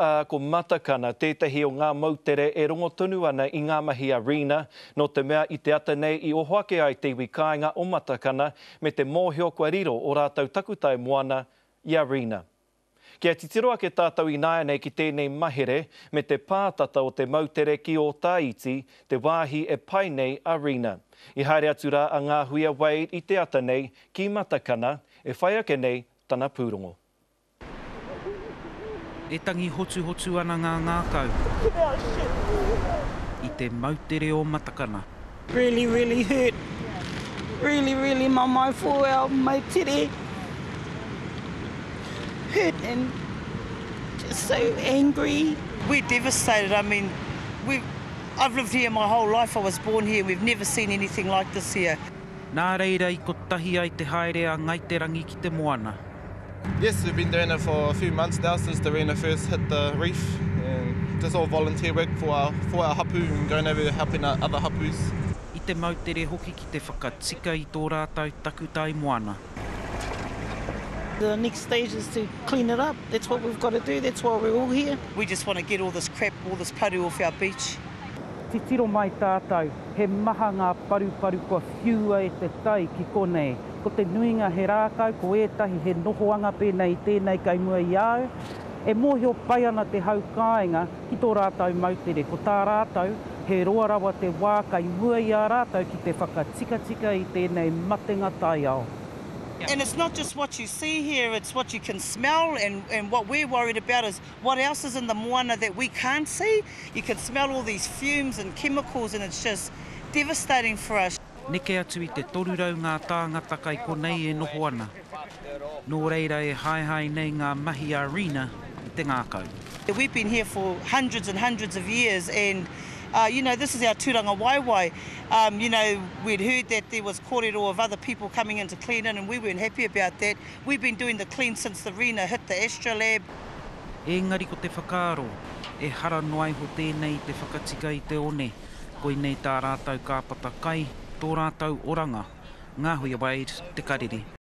ko Matakana, tētahi o ngā mautere e rongo tonu ana i ngā mahi arena, no te mea i te ata nei i ohoake ai te iwi kāinga o Matakana me te mōhio kua riro o rātau takutai moana i arena. Kia titiro ake tātou i nāia nei ki tēnei mahere me te pātata o te mautere ki o Tāiti, te wāhi e pai nei arena. I haere atu rā a ngā huia Wade i te ata nei ki Matakana e whai ake nei tana pūrongo. E tangi hotu ana ngā ngākau i te mautere o Matakana. Really, really hurt. Really, my full my tere. Hurt and just so angry. We're devastated. I mean, I've lived here my whole life. I was born here. We've never seen anything like this here. Nā reira i ko tahi ai te haere a Ngaiterangi ki te moana. Yes, we've been doing it for a few months now since the arena first hit the reef. And just all volunteer work for our hapu and going over helping other hapus. I te mautere hoki ki te whakatika i tō rātau takutai moana. The next stage is to clean it up. That's what we've got to do. That's why we're all here. We just want to get all this crap, all this paru off our beach. Titiro mai tātou, he maha ngā paru kua whiua e te tai ki konei. Ko te nuinga he rākau, ko ētahi he nohoanga pēnei tēnei kai mua i au. E mōhio pai ana te hau kāinga ki tō rātau mautere. Ko tā rātau, he roa rawa te wā kai mua i a rātau ki te whakatika i tēnei matenga tai ao. And it's not just what you see here, it's what you can smell, and what we're worried about is what else is in the moana that we can't see. You can smell all these fumes and chemicals, and it's just devastating for us. Neke atu i te torurau ngā tāngata kai konei e noho ana. Nō reira e hai nei ngā mahi arena i te ngākau. We've been here for hundreds and hundreds of years, and you know, this is our tūranga waiwai. You know, we'd heard that there was kōrero of other people coming in to clean it, and we weren't happy about that. We've been doing the clean since the arena hit the Astrolabe. Engari ko te whakaaro, e hara noai ho tēnei te whakatika i te one, koi nei tā rātau kāpata kai, tō rātau oranga. Ngā hui Wade, te karere.